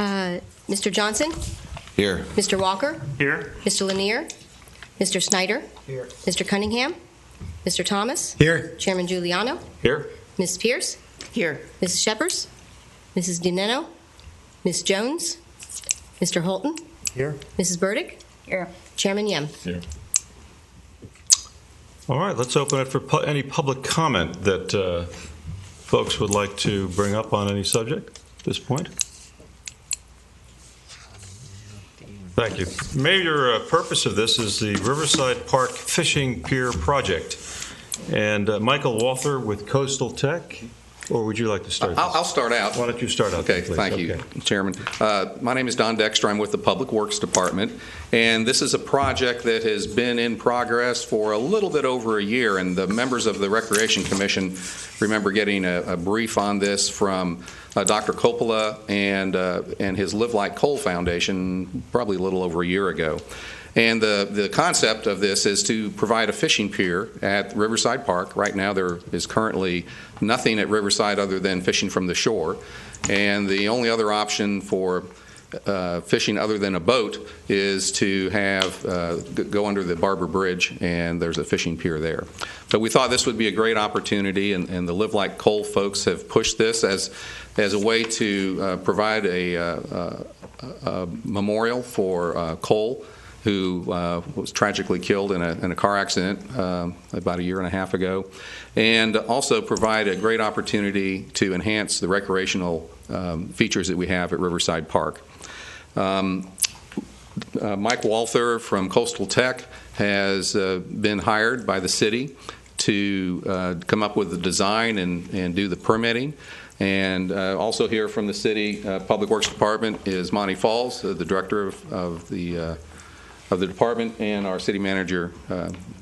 Mr. Johnson? Here. Mr. Walker? Here. Mr. Lanier? Mr. Snyder? Here. Mr. Cunningham? Mr. Thomas? Here. Chairman Giuliano? Here. Ms. Pierce? Here. Mrs. Shepherd? Mrs. DiNenno? Ms. Jones? Mr. Holton? Here. Mrs. Burdick? Here. Chairman Yem. Here. All right, let's open it for any public comment that folks would like to bring up on any subject at this point. Thank you. Major purpose of this is the Riverside Park Fishing Pier Project. And Michael Walther with Coastal Tech, or would you like to start? I'll start out. Why don't you start out? Okay, please? thank you, Chairman. My name is Don Dexter. I'm with the Public Works Department, and this is a project that has been in progress for a little bit over a year, and the members of the Recreation Commission remember getting a brief on this from Dr. Coppola and his Live Like Coal Foundation probably a little over a year ago. And the concept of this is to provide a fishing pier at Riverside Park. Right now there is currently nothing at Riverside other than fishing from the shore. And the only other option for fishing other than a boat is to have go under the Barber Bridge, and there's a fishing pier there. But we thought this would be a great opportunity, and the Live Like Coal folks have pushed this as a way to provide a memorial for Cole, who was tragically killed in a car accident about a year and a half ago, and also provide a great opportunity to enhance the recreational features that we have at Riverside Park. Mike Walther from Coastal Tech has been hired by the city to come up with the design and do the permitting. And also here from the city Public Works Department is Monty Falls, the director of the department, and our city manager,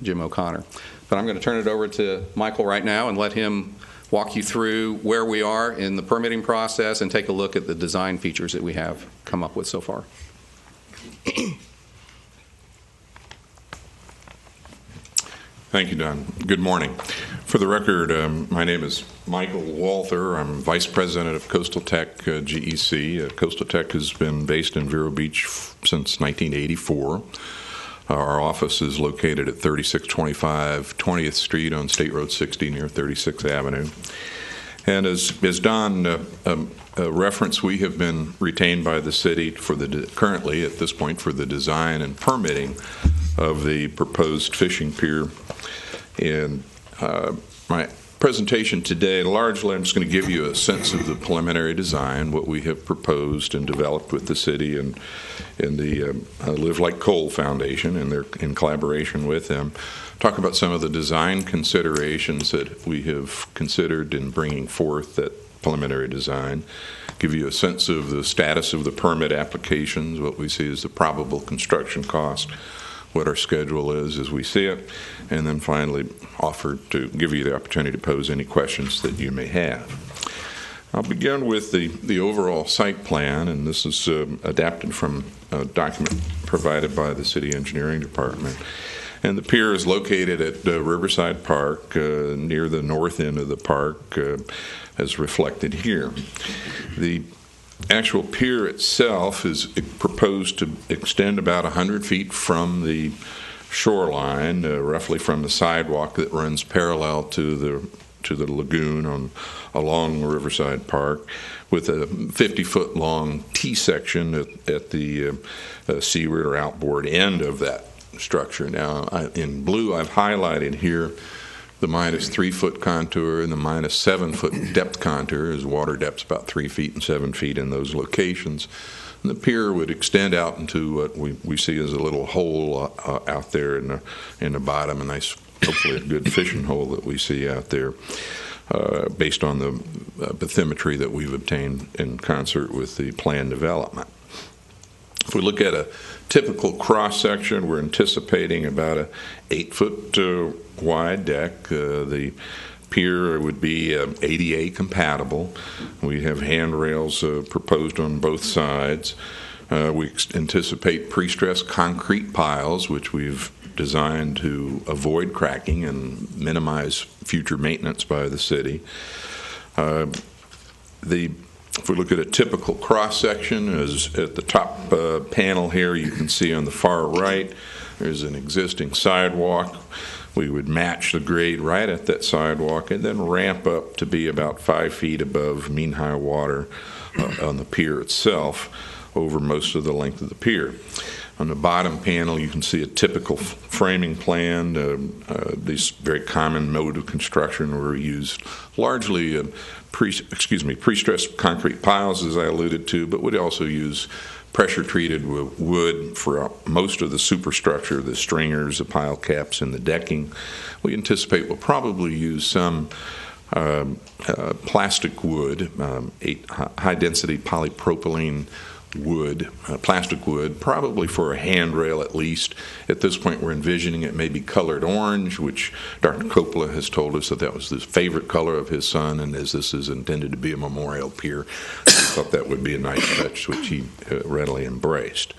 Jim O'Connor. But I'm going to turn it over to Michael right now and let him walk you through where we are in the permitting process and take a look at the design features that we have come up with so far. Thank you, Don. Good morning. For the record, my name is Michael Walther. I'm Vice President of Coastal Tech GEC. Coastal Tech has been based in Vero Beach since 1984. Our office is located at 3625 20th Street on State Road 60 near 36th Avenue. And as Don referenced, we have been retained by the city for currently at this point for the design and permitting of the proposed fishing pier. And my presentation today, largely I'm just going to give you a sense of the preliminary design, what we have proposed and developed with the city and the Live Like Coal Foundation, and they're in collaboration with them. Talk about some of the design considerations that we have considered in bringing forth that preliminary design. Give you a sense of the status of the permit applications, what we see as the probable construction cost, what our schedule is as we see it, and then finally offer to give you the opportunity to pose any questions that you may have. I'll begin with the overall site plan, and this is adapted from a document provided by the City Engineering Department. And the pier is located at Riverside Park, near the north end of the park, as reflected here. The actual pier itself is proposed to extend about 100 feet from the shoreline, roughly from the sidewalk that runs parallel to the lagoon along Riverside Park, with a 50-foot long T-section at the seaward or outboard end of that structure. Now, in blue, I've highlighted here the -3 foot contour and the -7 foot depth contour, as water depth's about 3 feet and 7 feet in those locations. And the pier would extend out into what we see as a little hole out there in the bottom, a nice, hopefully a good fishing hole that we see out there, based on the bathymetry that we've obtained in concert with the plan development. If we look at a typical cross-section, we're anticipating about a 8-foot wide deck. The pier would be ADA compatible. We have handrails proposed on both sides. We anticipate pre-stressed concrete piles, which we've designed to avoid cracking and minimize future maintenance by the city. The If we look at a typical cross-section, as at the top panel here, you can see on the far right, there's an existing sidewalk. We would match the grade right at that sidewalk and then ramp up to be about 5 feet above mean high water on the pier itself over most of the length of the pier. On the bottom panel, you can see a typical framing plan. These very common mode of construction were used largely pre-stressed concrete piles, as I alluded to, but would also use pressure-treated wood for most of the superstructure, the stringers, the pile caps, and the decking. We anticipate we'll probably use some plastic wood, high-density polypropylene wood, plastic wood, probably for a handrail at least. At this point, we're envisioning it may be colored orange, which Dr. Coppola has told us that was the favorite color of his son, and as this is intended to be a memorial pier, we thought that would be a nice touch, which he readily embraced.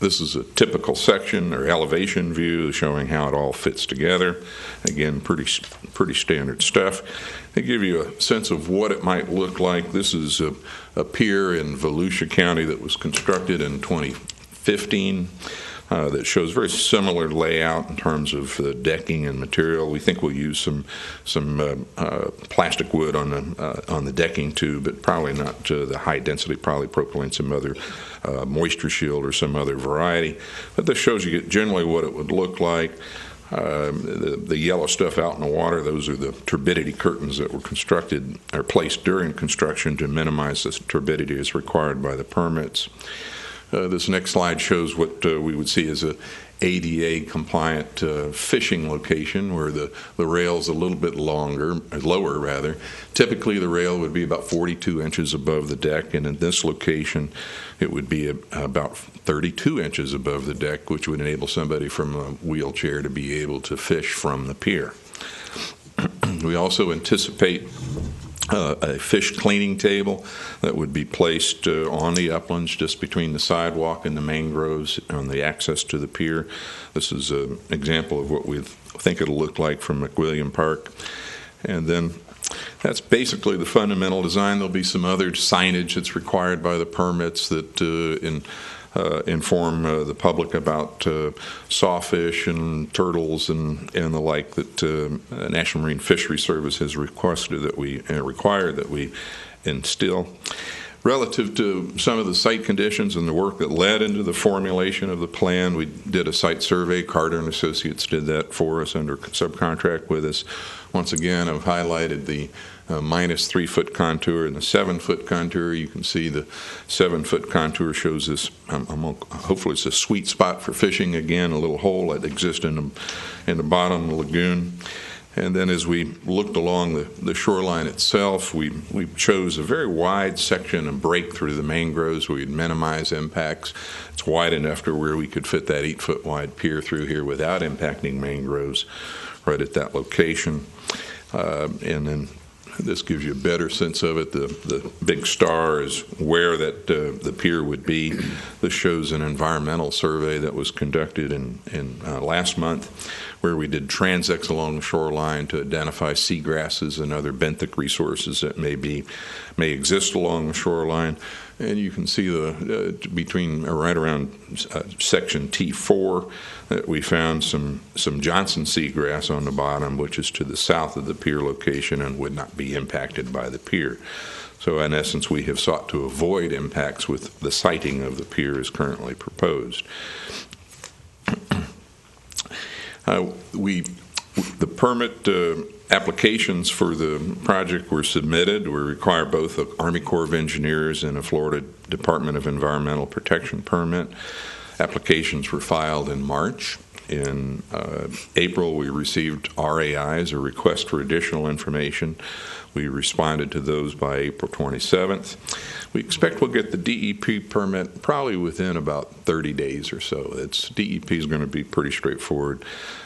This is a typical section or elevation view showing how it all fits together. Again, pretty standard stuff. To give you a sense of what it might look like, this is a pier in Volusia County that was constructed in 2015 that shows very similar layout in terms of decking and material. We think we'll use some plastic wood on the decking too, but probably not the high density polypropylene, some other moisture shield or some other variety. But this shows you generally what it would look like. The yellow stuff out in the water, those are the turbidity curtains that were constructed or placed during construction to minimize this turbidity as required by the permits. This next slide shows what we would see as a ADA compliant fishing location where the rail's a little bit lower rather. Typically the rail would be about 42 inches above the deck, and in this location it would be about 32 inches above the deck, which would enable somebody from a wheelchair to be able to fish from the pier. We also anticipate a fish cleaning table that would be placed on the uplands just between the sidewalk and the mangroves on the access to the pier. This is an example of what we think it'll look like from McWilliam Park. And then that's basically the fundamental design. There'll be some other signage that's required by the permits that inform the public about sawfish and turtles and the like that National Marine Fisheries Service has requested that we required that we instill. Relative to some of the site conditions and the work that led into the formulation of the plan, we did a site survey. Carter and Associates did that for us under subcontract with us. Once again, I've highlighted the minus 3 foot contour and the 7 foot contour. You can see the 7 foot contour shows this, hopefully it's a sweet spot for fishing. Again, a little hole that exists in the bottom of the lagoon. And then as we looked along the shoreline itself, we chose a very wide section and break through the mangroves where we'd minimize impacts. It's wide enough to where we could fit that 8 foot wide pier through here without impacting mangroves right at that location. And then this gives you a better sense of it. The big star is where that the pier would be. This shows an environmental survey that was conducted in last month, where we did transects along the shoreline to identify seagrasses and other benthic resources that may exist along the shoreline. And you can see right around section T4 that we found some Johnson seagrass on the bottom, which is to the south of the pier location and would not be impacted by the pier. So in essence, we have sought to avoid impacts with the siting of the pier as currently proposed. The permit applications for the project were submitted. We require both the Army Corps of Engineers and a Florida Department of Environmental Protection permit. Applications were filed in March. In April, we received RAIs, or request for additional information. We responded to those by April 27th. We expect we'll get the DEP permit probably within about 30 days or so. DEP is going to be pretty straightforward.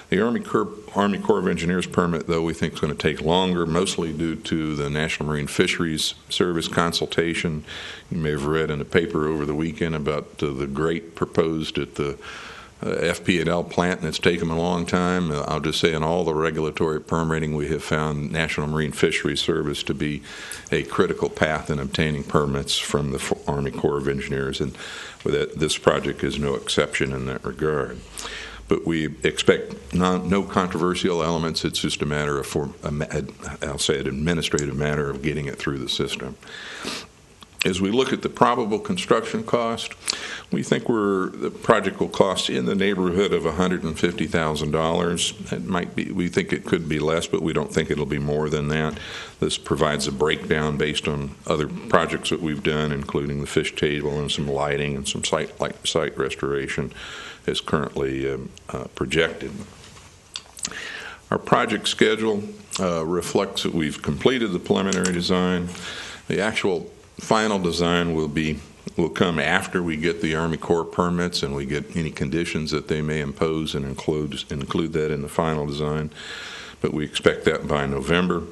The Army Corps of Engineers permit, though, we think is going to take longer, mostly due to the National Marine Fisheries Service consultation. You may have read in the paper over the weekend about the grate proposed at the FP&L plant, and it's taken a long time. I'll just say in all the regulatory permitting, we have found National Marine Fisheries Service to be a critical path in obtaining permits from the Army Corps of Engineers, and this project is no exception in that regard. But we expect no controversial elements. It's just a matter of, I'll say, an administrative matter of getting it through the system. As we look at the probable construction cost, we think the project will cost in the neighborhood of $150,000. It might be, we think it could be less, but we don't think it'll be more than that. This provides a breakdown based on other projects that we've done, including the fish table and some lighting and some site restoration as currently projected. Our project schedule reflects that we've completed the preliminary design. The actual final design will come after we get the Army Corps permits and we get any conditions that they may impose and include that in the final design. But we expect that by November.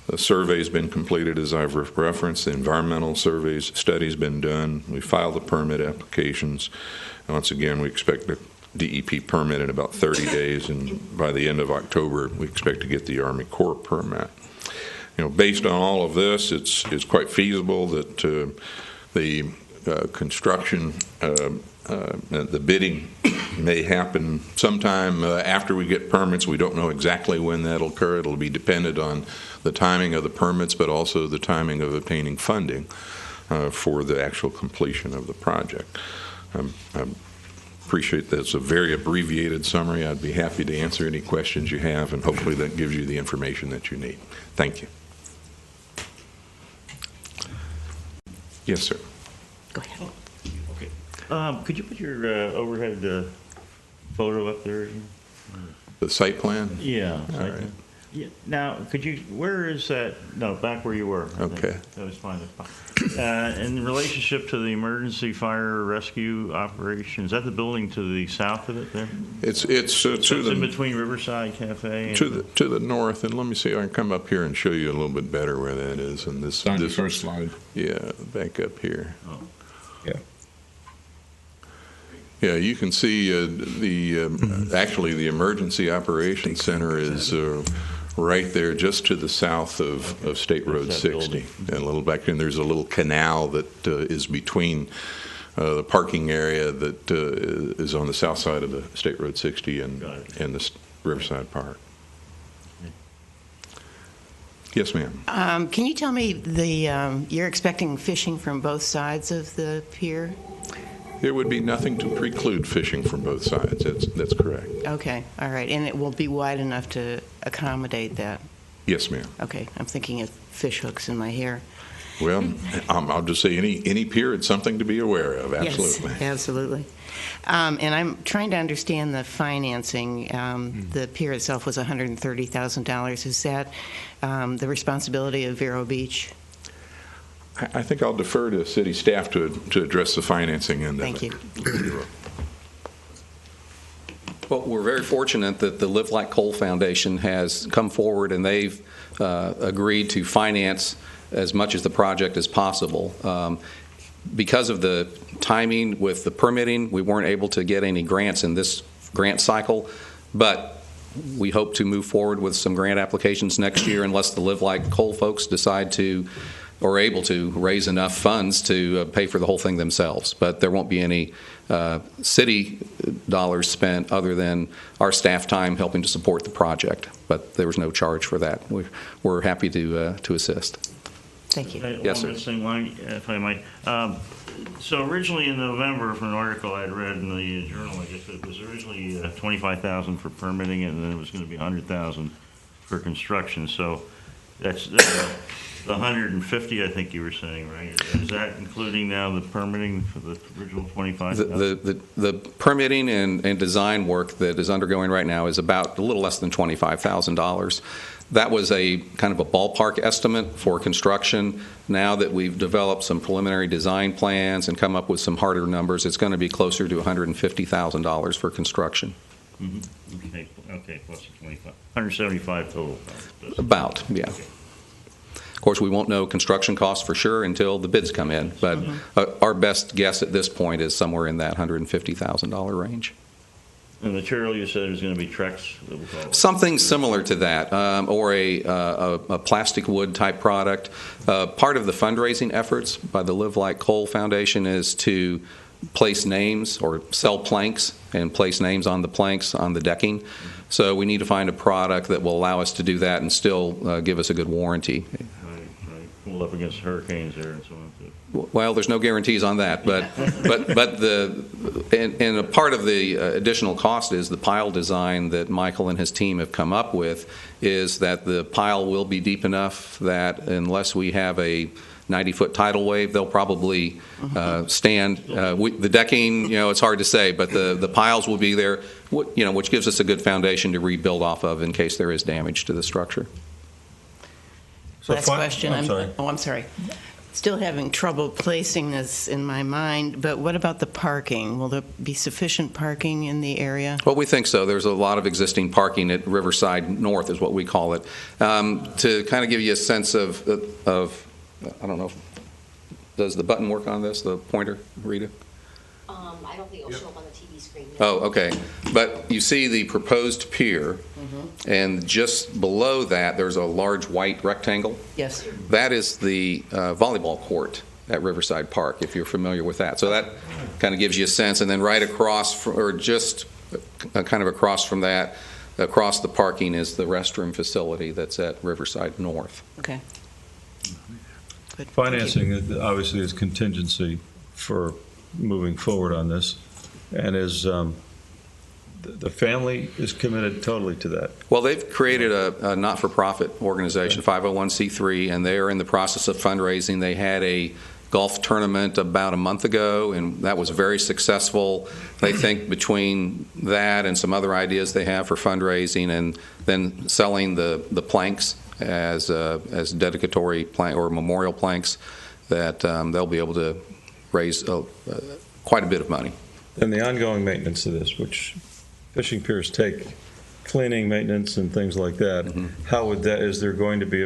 The survey's been completed, as I've referenced. The environmental study's been done. We filed the permit applications. Once again, we expect the DEP permit in about 30 days, and by the end of October, we expect to get the Army Corps permit. Based on all of this, it's quite feasible that the construction, the bidding may happen sometime after we get permits. We don't know exactly when that'll occur. It'll be dependent on the timing of the permits, but also the timing of obtaining funding for the actual completion of the project. I appreciate that's a very abbreviated summary. I'd be happy to answer any questions you have, and hopefully that gives you the information that you need. Thank you. Yes, sir. Go ahead. Okay. Could you put your overhead photo up there? The site plan? Yeah. All right. Yeah. Now, where is that? No, back where you were. I think. Okay. That was fine. In relationship to the emergency fire rescue operation, is that the building to the south of it there? It's in between Riverside Cafe and to the north, and let me see. I can come up here and show you a little bit better where that is. And this on the first slide. Yeah, back up here. Oh. Yeah. Yeah, you can see actually the emergency operations center is right there just to the south of State Road 60. And a little back in, there's a little canal that is between the parking area that is on the south side of the State Road 60 and the Riverside Park. Yes, ma'am. Can you tell me you're expecting fishing from both sides of the pier? There would be nothing to preclude fishing from both sides. That's correct. Okay, all right. And it will be wide enough to accommodate that? Yes, ma'am. Okay, I'm thinking of fish hooks in my hair. Well, I'll just say any pier, it's something to be aware of. Absolutely. Yes, absolutely. And I'm trying to understand the financing. The pier itself was $130,000. Is that the responsibility of Vero Beach? I think I'll defer to city staff to address the financing end of it. Thank you. Well, we're very fortunate that the Live Like Coal Foundation has come forward and they've agreed to finance as much of the project as possible. Because of the timing with the permitting, we weren't able to get any grants in this grant cycle, but we hope to move forward with some grant applications next year unless the Live Like Coal folks decide to or able to raise enough funds to pay for the whole thing themselves. But there won't be any city dollars spent other than our staff time helping to support the project. But there was no charge for that. We're happy to assist. Thank you. Yes, sir. One missing line, if I might. So originally in November, from an article I'd read in the journal, I guess it was originally $25,000 for permitting, and then it was going to be $100,000 for construction. So that's the 150, I think you were saying, right? Is that including now the permitting for the original 25,000? The permitting and design work that is undergoing right now is about a little less than $25,000. That was a kind of a ballpark estimate for construction. Now that we've developed some preliminary design plans and come up with some harder numbers, it's going to be closer to $150,000 for construction. Mm-hmm. Okay, plus the 25. 175 total. About, yeah. Okay. Of course, we won't know construction costs for sure until the bids come in, but our best guess at this point is somewhere in that $150,000 range. The material you said is going to be Trex? That we'll call it. Something similar to that, or a plastic wood type product. Part of the fundraising efforts by the Live Like Coal Foundation is to place names or sell planks and place names on the planks on the decking. So we need to find a product that will allow us to do that and still give us a good warranty. Right. Hold up against hurricanes there and so on, too. Well, there's no guarantees on that, but and a part of the additional cost is the pile design that Michael and his team have come up with is that the pile will be deep enough that unless we have a 90-foot tidal wave, they'll probably stand. The decking, it's hard to say, but the piles will be there, which gives us a good foundation to rebuild off of in case there is damage to the structure. Last question. I'm sorry. I'm sorry. Still having trouble placing this in my mind, but what about the parking? Will there be sufficient parking in the area? Well, we think so. There's a lot of existing parking at Riverside North, is what we call it. To kind of give you a sense of I don't know, does the button work on this, the pointer, Rita? I don't think it'll show up on the TV screen. Oh, okay. But you see the proposed pier, and just below that, there's a large white rectangle. Yes. That is the volleyball court at Riverside Park, if you're familiar with that. So that kind of gives you a sense. And then right across, or just kind of across from that, across the parking is the restroom facility that's at Riverside North. Okay. Good. Financing obviously is contingency for moving forward on this, and is the family is committed totally to that. Well, they've created a not-for-profit organization, 501c3, and they are in the process of fundraising. They had a golf tournament about a month ago, and that was very successful. They think between that and some other ideas they have for fundraising, and then selling the planks as dedicatory plank or memorial planks, that they'll be able to raise quite a bit of money. And the ongoing maintenance of this, which fishing piers take, cleaning, maintenance, and things like that, how would that, is there going to be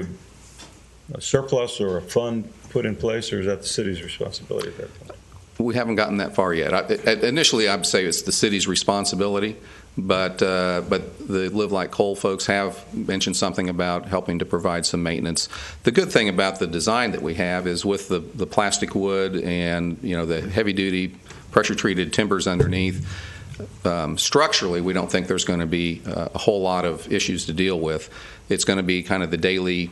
a surplus or a fund put in place, or is that the city's responsibility at that point? We haven't gotten that far yet. Initially, I'd say it's the city's responsibility, but the Live Like Coal folks have mentioned something about helping to provide some maintenance. The good thing about the design that we have is with the plastic wood and the heavy-duty pressure-treated timbers underneath. Structurally, we don't think there's going to be a whole lot of issues to deal with. It's going to be kind of the daily,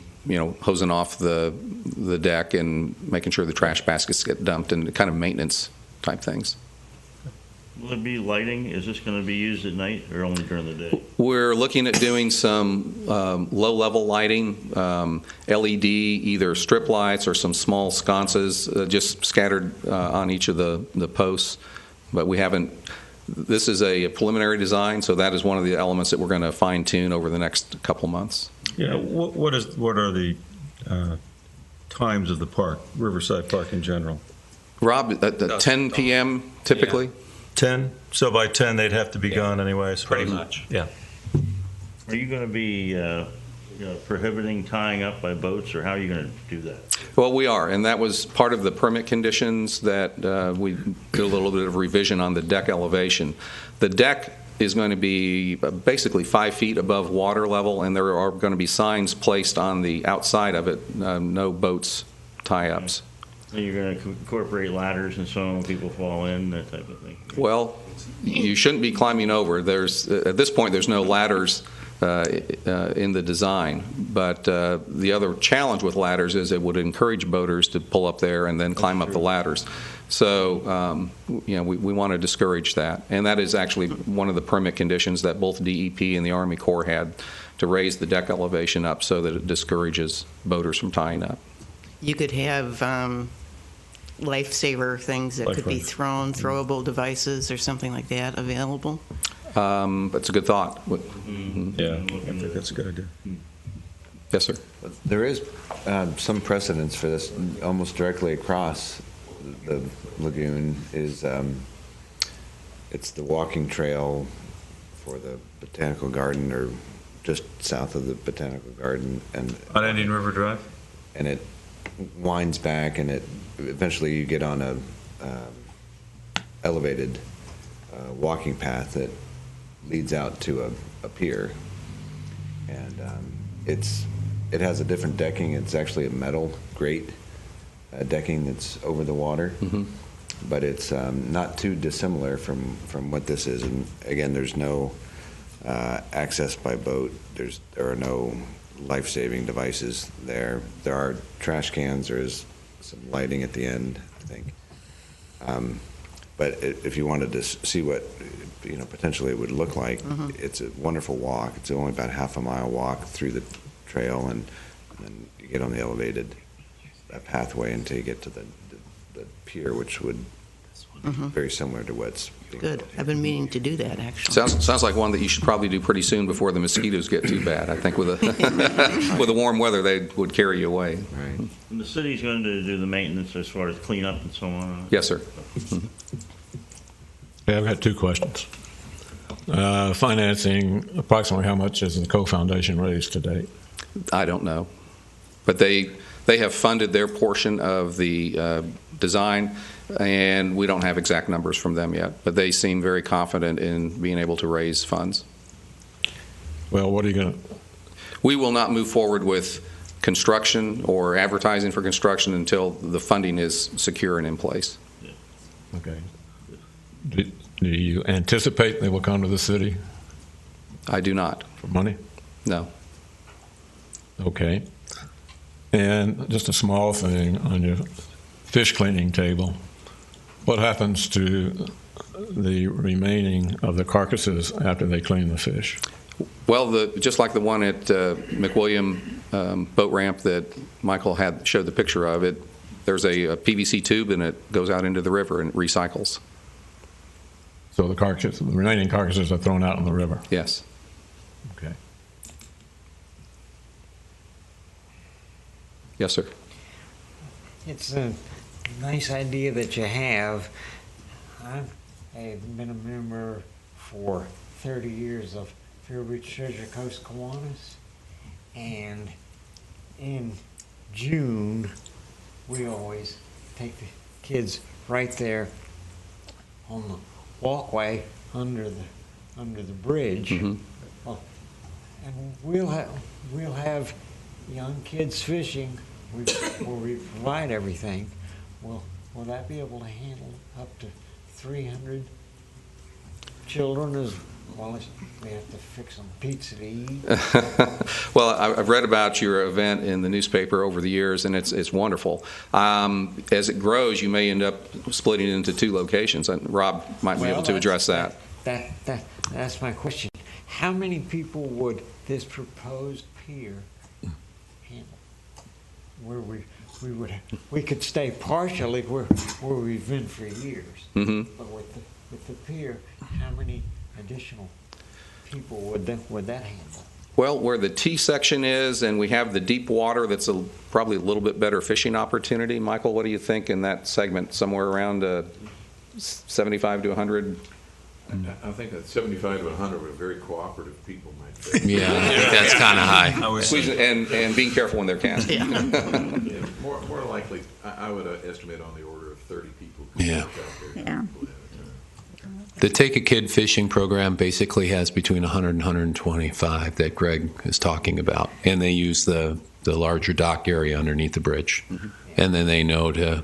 hosing off the deck and making sure the trash baskets get dumped and kind of maintenance type things. Will there be lighting? Is this going to be used at night or only during the day? We're looking at doing some low-level lighting, LED, either strip lights or some small sconces just scattered on each of the posts. But we haven't. This is a preliminary design, so that is one of the elements that we're going to fine-tune over the next couple months. Yeah, what are the times of the park, Riverside Park in general? Rob, at 10 p.m. typically? 10? So by 10, they'd have to be gone anyway, I suppose? Pretty much. Yeah. Are you going to be prohibiting tying up by boats, or how are you going to do that? Well, we are, and that was part of the permit conditions that we did a little bit of revision on the deck elevation. The deck is going to be basically 5 feet above water level, and there are going to be signs placed on the outside of it, no boats tie-ups. So you're going to incorporate ladders and so on when people fall in, that type of thing? Well, you shouldn't be climbing over. At this point, there's no ladders in the design, but the other challenge with ladders is it would encourage boaters to pull up there and then climb up the ladders. So, we want to discourage that, and that is actually one of the permit conditions that both DEP and the Army Corps had, to raise the deck elevation up so that it discourages boaters from tying up. You could have lifesaver things that could be thrown, throwable devices or something like that available. That's a good thought. Yeah, I think that's a good idea. Yes, sir. There is some precedence for this. Almost directly across the lagoon is it's the walking trail for the botanical garden, or just south of the botanical garden, and On Indian River Drive? and it winds back, and it eventually you get on a elevated walking path that leads out to a pier. And it has a different decking. It's actually a metal grate decking that's over the water. But it's not too dissimilar from what this is. And again, there's no access by boat. There are no life-saving devices there. There are trash cans. There is some lighting at the end, I think. But if you wanted to see what potentially it would look like, it's a wonderful walk. It's only about half a mile walk through the trail, and then you get on the elevated pathway until you get to the pier, which would be very similar to what's being Good. built here. I've been meaning to do that, actually. Sounds like one that you should probably do pretty soon before the mosquitoes get too bad. I think with with the warm weather, they would carry you away. Right. And the city's going to do the maintenance as far as cleanup and so on? Yes, sir. Yeah, I've got two questions. Financing, approximately how much has the co-foundation raised to date? I don't know. But they have funded their portion of the design, and we don't have exact numbers from them yet. But they seem very confident in being able to raise funds. Well, what are you going to... We will not move forward with construction or advertising for construction until the funding is secure and in place. Okay. Do you anticipate they will come to the city I do not. for money? No. Okay. And just a small thing on your fish cleaning table. What happens to the remaining of the carcasses after they clean the fish? Well, just like the one at McWilliam boat ramp that Michael showed the picture of, there's a PVC tube and it goes out into the river and it recycles. So the remaining carcasses are thrown out in the river? Yes. Okay. Yes, sir. It's a nice idea that you have. I've been a member for 30 years of Vero Beach Treasure Coast Kiwanis, and in June we always take the kids right there on the walkway under the bridge. Well, and we'll have young kids fishing where we provide everything. Will that be able to handle up to 300 children as well as we have to fix them pizza to eat? Well, I've read about your event in the newspaper over the years, and it's wonderful. As it grows, you may end up splitting it into two locations, and Rob might be able to address that. That's my question. How many people would this proposed pier handle? Where we could stay partially where we've been for years, but with the pier, how many additional people would that handle? Well, where the T section is, and we have the deep water, that's probably a little bit better fishing opportunity. Michael, what do you think in that segment? Somewhere around 75 to 100? I think that 75 to 100 were very cooperative people might fit. Yeah, I think that's kind of high. I was- And being careful when they're casting. Yeah, more likely, I would estimate on the order of 30 people. Could Yeah. work out there. Yeah. The The Take a Kid fishing program basically has between 100 and 125 that Greg is talking about. And they use the larger dock area underneath the bridge. And then they know to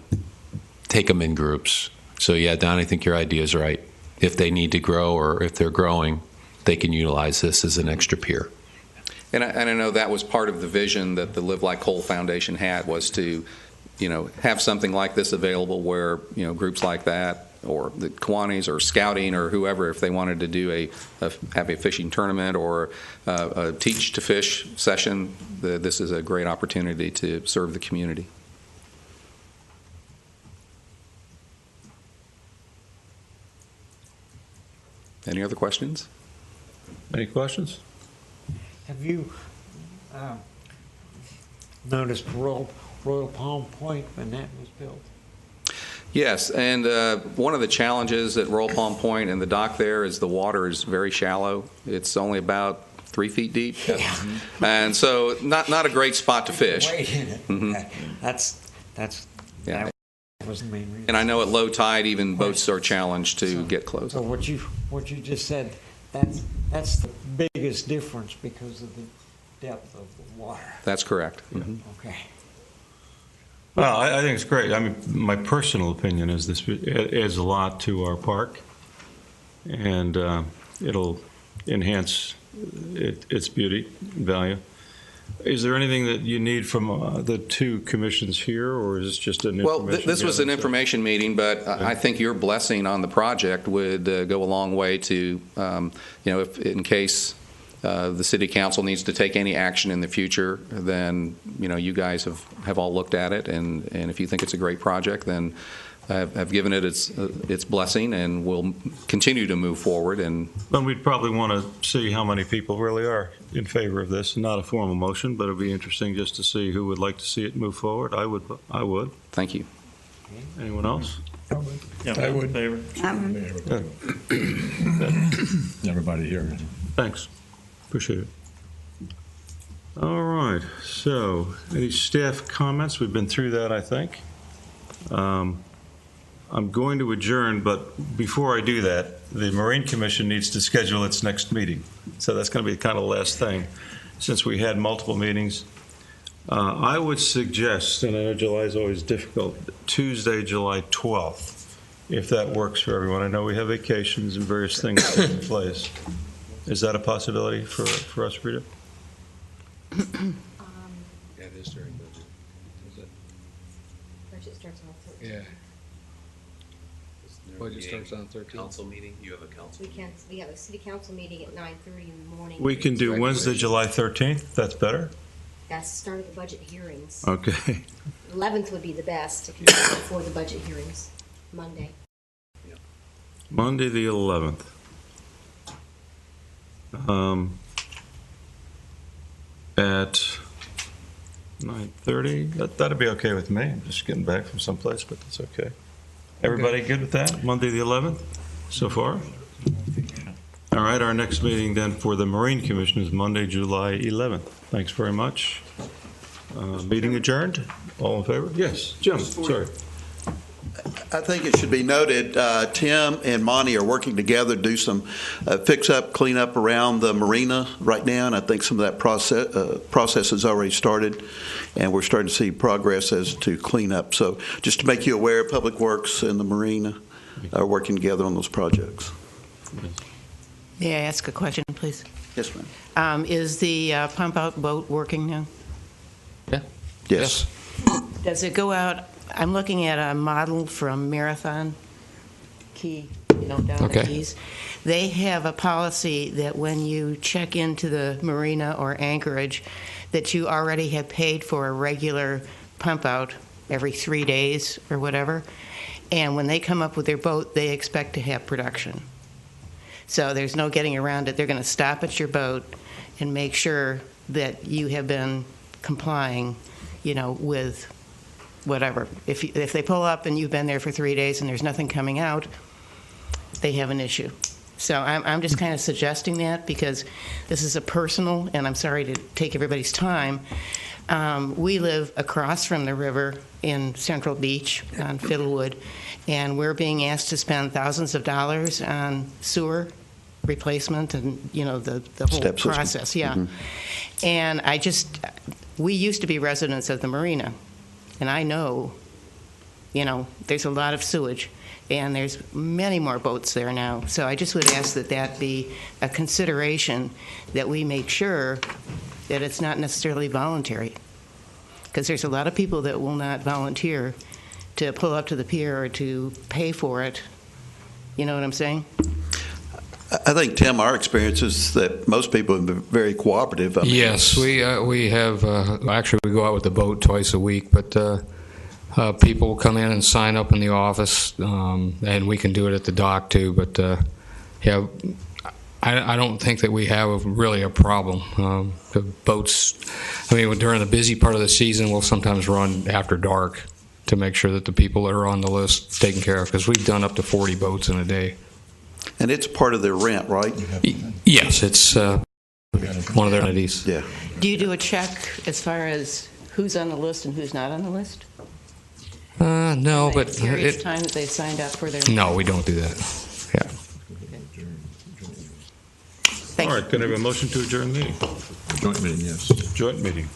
take them in groups. So yeah, Don, I think your idea is right. If they need to grow or if they're growing, they can utilize this as an extra pier. And I know that was part of the vision that the Live Like Coal Foundation had, was to, have something like this available where, groups like that, or the Kiwanis or scouting or whoever, if they wanted to do have a fishing tournament or a teach to fish session, this is a great opportunity to serve the community. Any other questions? Any questions? Have you noticed Royal Palm Point when that was built? Yes, and one of the challenges at Royal Palm Point and the dock there is the water is very shallow. It's only about 3 feet deep, and so not a great spot to fish. Wait in it. Mm-hmm. That was the main reason. And I know at low tide, even boats are challenged to get close. So what you just said, That's the biggest difference because of the depth of the water. That's correct. Mhm. Okay. Well, I think it's great. I mean, my personal opinion is this adds a lot to our park, and it'll enhance its beauty and value. Is there anything that you need from the two commissions here, or is this just an Well, information? this was an gathering information meeting, but I think your blessing on the project would go a long way to, if in case the city council needs to take any action in the future, then, you guys have all looked at it, and if you think it's a great project, then have given it its blessing, and will continue to move forward. And Then we'd probably want to see how many people really are in favor of this. Not a formal motion, but it'd be interesting just to see who would like to see it move forward. I would. thank you. Anyone else? Yeah, I would. Favor? Everybody here. Thanks. Appreciate it. All right. So, any staff comments? We've been through that, I think. I'm going to adjourn, but before I do that, the Marine Commission needs to schedule its next meeting. So that's going to be kind of the last thing, since we had multiple meetings. I would suggest, and I know July is always difficult, Tuesday, July 12th, if that works for everyone. I know we have vacations and various things taking place. Is that a possibility for us, Rita? Yeah, it is during budget. Is it? Budget starts on 13th. Yeah. Budget starts on 13th. Council meeting. You have a council. We have a city council meeting at 9:30 in the morning. We can do Wednesday, July 13th. That's better? That's the start of the budget hearings. Okay. 11th would be the best if you do it before the budget hearings, Monday. Monday, the 11th. At 9:30. That'd be okay with me. I'm just getting back from someplace, but that's okay. Everybody good with that? Monday, the 11th, so far? All right, our next meeting then for the Marine Commission is Monday, July 11th. Thanks very much. Meeting adjourned. All in favor? Yes, Jim, sorry. I think it should be noted, Tim and Monty are working together to do some fix-up, cleanup around the marina right now, and I think some of that process has already started, and we're starting to see progress as to cleanup. So just to make you aware, Public Works and the marina are working together on those projects. May I ask a question, please? Yes, ma'am. Is the pump-out boat working now? Yes. Does it go out? I'm looking at a model from Marathon Key, down the Keys. They have a policy that when you check into the marina or anchorage, that you already have paid for a regular pump out every 3 days or whatever. And when they come up with their boat, they expect to have production. So there's no getting around it. They're going to stop at your boat and make sure that you have been complying, with whatever. If they pull up and you've been there for 3 days and there's nothing coming out, they have an issue. So I'm just kind of suggesting that because this is a personal, and I'm sorry to take everybody's time. We live across from the river in Central Beach on Fiddlewood, and we're being asked to spend thousands of dollars on sewer replacement and, the whole Step system. process. Yeah. Mm-hmm. And we used to be residents of the marina. And I know, there's a lot of sewage, and there's many more boats there now. So I just would ask that be a consideration, that we make sure that it's not necessarily voluntary. Because there's a lot of people that will not volunteer to pull up to the pier or to pay for it. You know what I'm saying? I think, Tim, our experience is that most people have been very cooperative. Yes, we have. Actually, we go out with the boat twice a week, but people will come in and sign up in the office, and we can do it at the dock too. But I don't think that we have really a problem. The boats, during the busy part of the season, we'll sometimes run after dark to make sure that the people that are on the list taken care of, because we've done up to 40 boats in a day. And it's part of their rent, right? Yes, it's one of their entities. Yeah. Do you do a check as far as who's on the list and who's not on the list? No, but Serious time that they signed up for their. No, we don't do that. Yeah. right, can I have a motion to adjourn the meeting? Joint meeting, yes. Joint meeting.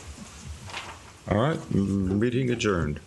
All right, meeting adjourned.